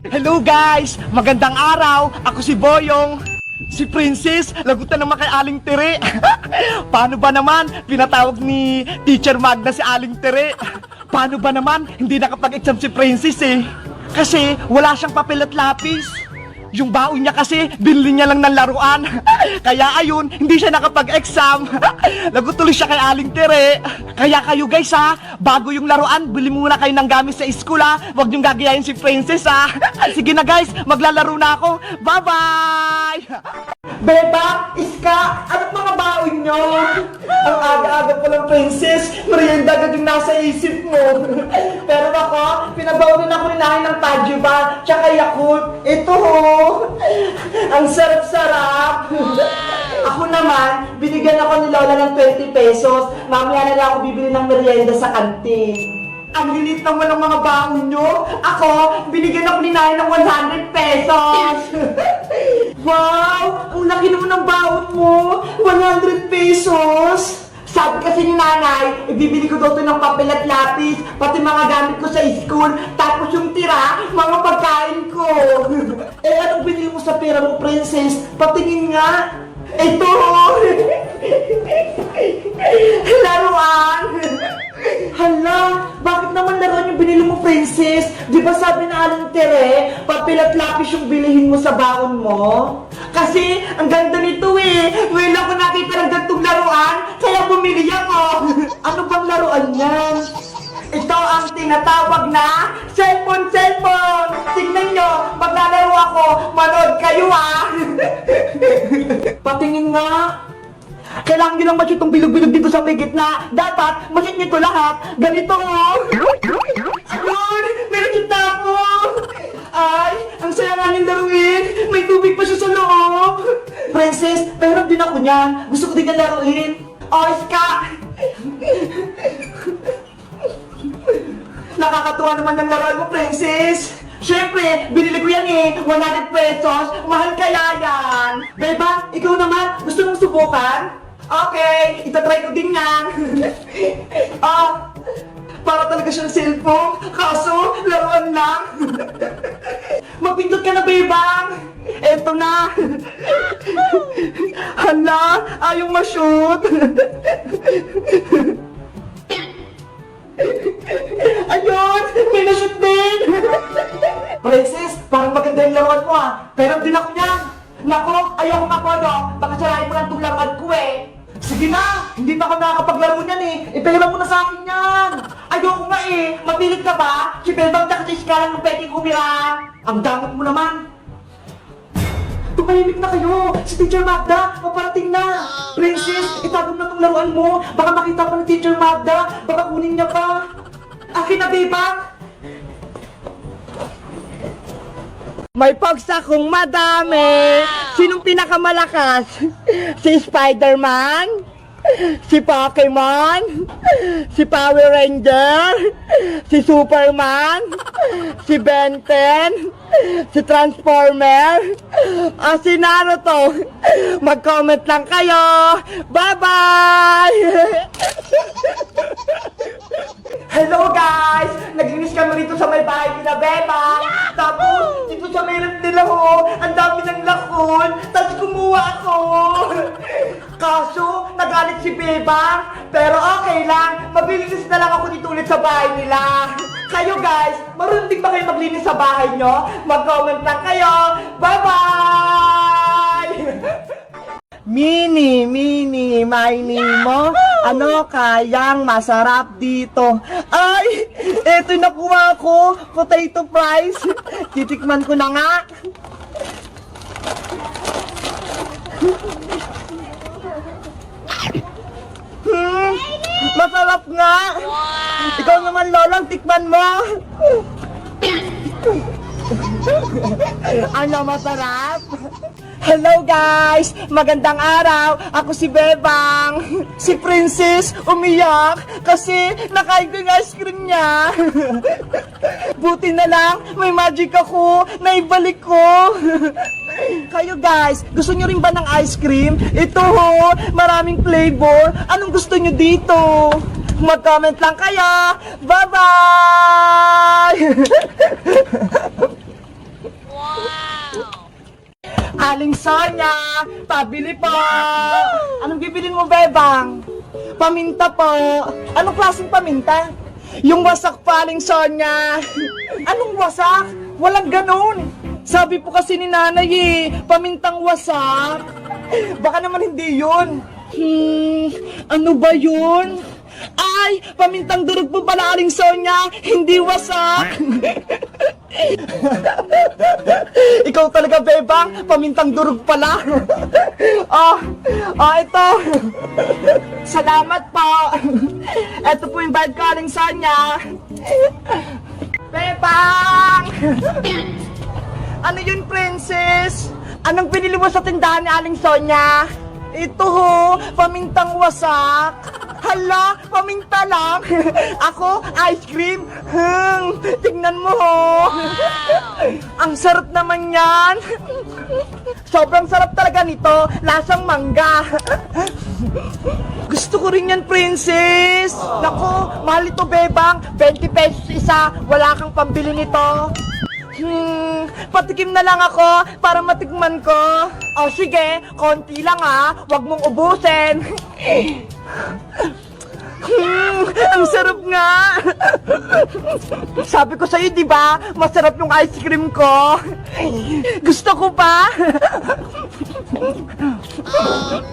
Hello guys! Magandang araw! Ako si Boyong. Si Princess, lagutan naman kay Aling Tere. Paano ba naman? Pinatawag ni Teacher Magda si Aling Tere. Paano ba naman? Hindi nakapag-exam si Princess eh. Kasi wala siyang papel at lapis. Yung baon niya kasi, binili niya lang ng laruan. Kaya ayun, hindi siya nakapag-exam. Lagot tuloy siya kay Aling Tere. Kaya kayo guys ha, bago yung laruan, bili muna kayo ng gamit sa school ha. Huwag niyong gagayahin si Princess ha. Sige na guys, maglalaro na ako. Bye-bye! Beba, Iska, anong mga baon nyo? Ang aga-aga pa lang, Princess. Merienda agad yung nasa isip mo. Pero ako, pinabaon ako ni Nanay ng Tajuba, tsaka Yakult. Ito ho. Ang sarap-sarap. Ako naman, binigyan ako ni Lola ng 20 pesos. Mamaya na lang ako bibili ng merienda sa kantin. Ang lilit naman ng mga baon nyo. Ako, binigyan ako ni Nanay ng 100 pesos. Wow! Ang laki naman ng baon mo! 100 pesos! Sabi kasi ni Nanay, ibibili ko daw ito ng papel at lapis, pati mga gamit ko sa school, tapos yung tira, mga pagkain ko. Eh, anong binili mo sa pera mo, Princess? Patingin nga. Ito! Laruan! Hala, bakit naman laruan yung binili mo, Princess? Di ba sabi na Aling Tere, papel at lapis yung bilihin mo sa baon mo? Kasi, ang ganda nito eh. Ngayon ako nakita ng gantong laruan, kaya bumili ako. Ano bang laruan yan? Ito ang tinatawag na cellphone. Tingnan nyo, maglalaro ako, manood kayo ah. Patingin nga. Kailangan nyo lang match itong bilog-bilog dito sa may gitna. Dapat, match nyo ito lahat. Ganito oh. Ayun, meron yung tapo. Ay, ang saya nga niyong laruin. May tubig pa siya sa loob. Princess, pero din ako niyan. Gusto ko din na laruin. Oh, Iska. Nakakatuwa naman ng laruan mo, Princess. Siyempre, binili ko yan eh. 100 pesos. Mahal kaya yan. Beba, ikaw naman. Gusto mong subukan? Okay, itatry ko din yan. Para talaga siyang cellphone. Kaso, laruan lang. Magpindot ka na, Bebang. Eto na. Hala, ayaw ma-shoot. Ayun, may na-shoot din. Princess, parang maganda yung laruan mo ah. Pero din ako niyan. Nako, ayaw ko no. Baka sarayin mo lang itong laruan ko eh. Sige na, hindi pa ako nakakapaglaro niyan eh. Ipera mo na sa akin yan. Ayoko nga eh. Mapilit ka ba? Si Bebang tsaka si Iska lang ng pwedeng kumiran. Ang damot mo naman. Tumahimik na kayo! Si Teacher Magda, maparating na! Princess, itagom na tong laruan mo! Baka makita pa ni Teacher Magda! Baka kunin niya pa! Akin na, Bebang! May pogs akong madami! Sinong pinakamalakas? Si Spider-Man? Si Pokemon? Si Power Ranger? Si Superman? Si Ben 10? Si Transformer? Si Naruto? Mag-comment lang kayo! Bye-bye! Hello guys! Naglinis kami rito sa may bahay ni na Beba. Tapos, dito sa may rep nila ho, ang dami ng lakon. Tapos kumuha ako. Kaso, nagalit si Beba. Pero okay lang, mabilis na lang ako dito ulit sa bahay nila. Kayo guys, marunong din ba kayo maglinis sa bahay nyo? Mag-comment lang kayo. Bye-bye! Mini, mini mo. Ano kayang masarap dito? Ay, eto nakuha ko. Potato fries. Titikman ko na nga. Masarap nga. Ikaw naman, Lolang, tikman mo. Ano masarap? Hello guys! Magandang araw! Ako si Bebang! Si Princess umiyak kasi nakain ko yung ice cream niya! Buti na lang, may magic ako na ibalik ko! Kayo guys, gusto nyo rin ba ng ice cream? Ito ho, maraming flavor! Anong gusto nyo dito? Mag-comment lang kayo! Bye-bye! Aling Sonia, pabili po. Anong bibilin mo, Bebang? Paminta po. Anong klaseng paminta? Yung wasak pa, Aling Sonia. Anong wasak? Walang ganun. Sabi po kasi ni nanay pamintang wasak. Baka naman hindi yun. Ano ba yun? Ay, pamintang durog po pala, Aling Sonia. Hindi wasak. Ikaw talaga, Bebang. Pamintang durog pala. Ito. Salamat po. Ito po yung bayad ko, Aling Sonia. Bebang! Ano yun, Princess? Anong pinili mo sa tindahan ni Aling Sonia? Ito ho, pamintang wasak. Hala, paminta lang. Ako, ice cream. Tingnan mo ho. Ang sarap naman yan. Sobrang sarap talaga nito. Lasang mangga. Gusto ko rin yan, Princess. Nako, mahal ito, Bebang. 20 pesos isa. Wala kang pambili nito. Patikim na lang ako para matikman ko. O sige, konti lang wag mong ubusin. Ang sarap nga. Sabi ko sa'yo, di ba? Masarap yung ice cream ko. Gusto ko pa. Oh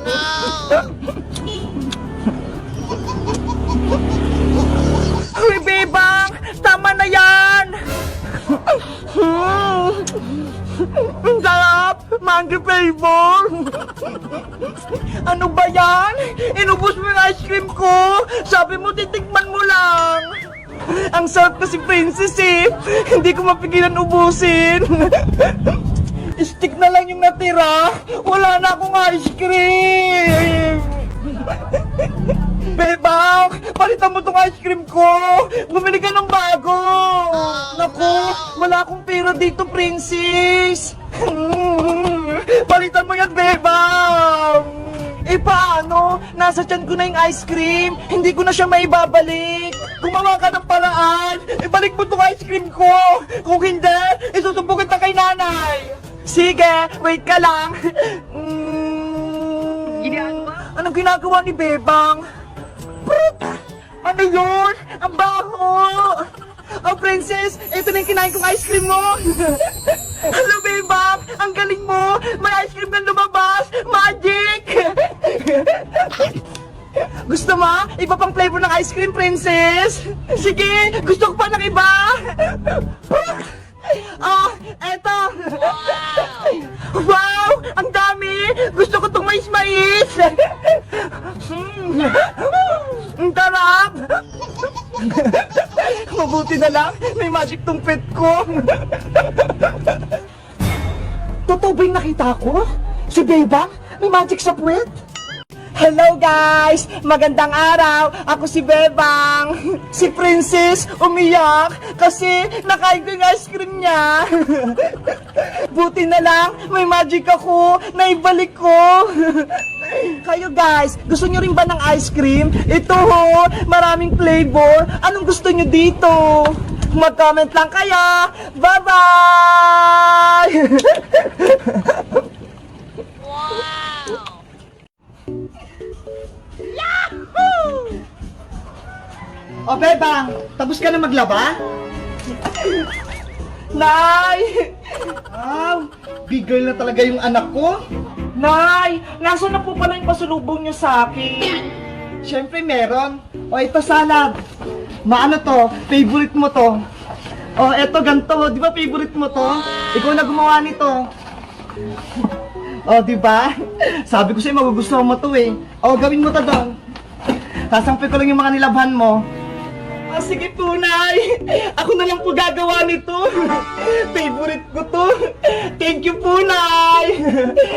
no. Uy, Bebang, tama na yan. Ang sarap! Mango flavor! Ano ba yan? Inubos mo yung ice cream ko! Sabi mo, titikman mo lang! Ang sarap kasi, Princess Hindi ko mapigilan ubusin! Stick na lang yung natira! Wala na akong ice cream! Bebang, palitan mo tong ice cream ko! Bumili ka ng bago! Naku, wala akong pera dito, Princess! Palitan mo yan, Bebang! Paano? Nasa tiyan ko na yung ice cream. Hindi ko na siya maibabalik. Gumawa ka ng paraan. Ibalik mo tong ice cream ko. Kung hindi, isusumbong kita kay nanay. Sige, wait ka lang. Anong ginagawa ni Bebang? Ano yun? Ang baho! Oh, Princess, ito na yung kinain kong ice cream mo! Hello, Bebang! Ang galing mo! May ice cream na lumabas! Magic! Gusto mo? Iba pang flavor ng ice cream, Princess? Sige! Gusto ko pa ng iba! Eto! Wow! Ang dami! Gusto ko itong mais-mais! Ang tarap! Mabuti na lang, may magic tong pet ko. Totoo ba yung nakita ko? Si Bebang, may magic sa puwet? Hello guys! Magandang araw! Ako si Bebang! Si Princess umiyak kasi nakain ko yung ice cream niya. Buti na lang, may magic ako, naibalik ko. Kayo guys, gusto nyo rin ba ng ice cream? Ito ho, maraming flavor. Anong gusto nyo dito? Mag-comment lang kayo. Bye-bye! Wow! O Bebang, tapos ka na maglaba? Nay! Big girl na talaga yung anak ko. Nay, nasa na po pala yung pasulubong niyo sa akin? Siyempre meron. O ito salad. Maano to? Favorite mo to. O eto ganito, di ba favorite mo to? Ikaw na gumawa nito. O di ba? Sabi ko sa'yo magugustuhan mo to O gawin mo to doon. Sasampay ko lang yung mga nilabhan mo. Sige po, Nay. Ako na lang po gagawa nito. Favorite ko to. Thank you po, Nay.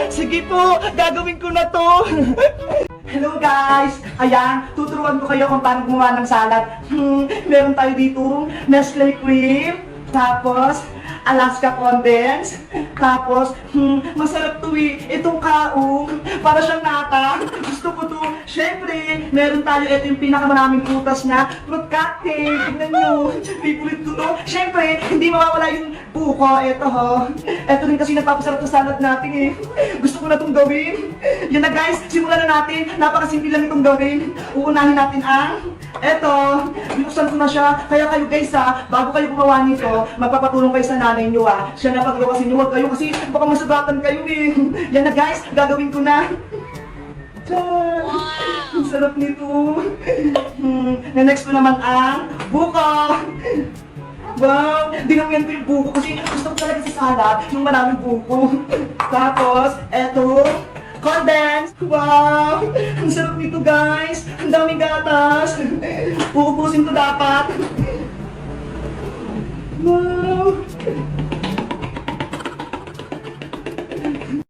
Sige po, gagawin ko na to. Hello guys! Ayan, tuturuan ko kayo kung paano gumawa ng salad. Meron tayo dito Nestle cream. Tapos, Alaska condensed. Tapos, masarap to eh. Itong kaong, para siyang nata. Gusto ko to. Syempre, meron tayo. Ito yung pinakamaraming prutas na fruit cocktail. Tignan nyo. Favorite ko to. Syempre, hindi mawawala yung buko. Ito ho. Ito rin kasi nagpapasarap sa salad natin eh. Gusto ko na itong gawin. Yan na guys, simulan na natin. Napakasimple lang itong gawin. Uunahin natin ang eto, binuksan ko na siya. Kaya kayo guys ha, bago kayo gumawa nito, magpapatulong kayo sa nanay nyo ha. Siya na paggawa kasi nyo, huwag kayo kasi baka masagatan kayo eh. Yan na guys, gagawin ko na. Tiyaan! Ang sarap nito. Next ko naman ang buko. Wow! Dinamihan ko yung buko kasi gusto ko talaga sa salad yung maraming buko. Tapos, eto, condensed! Wow! Ang sarap nito guys! Ang daming gatas! Uubusin ko dapat! Wow!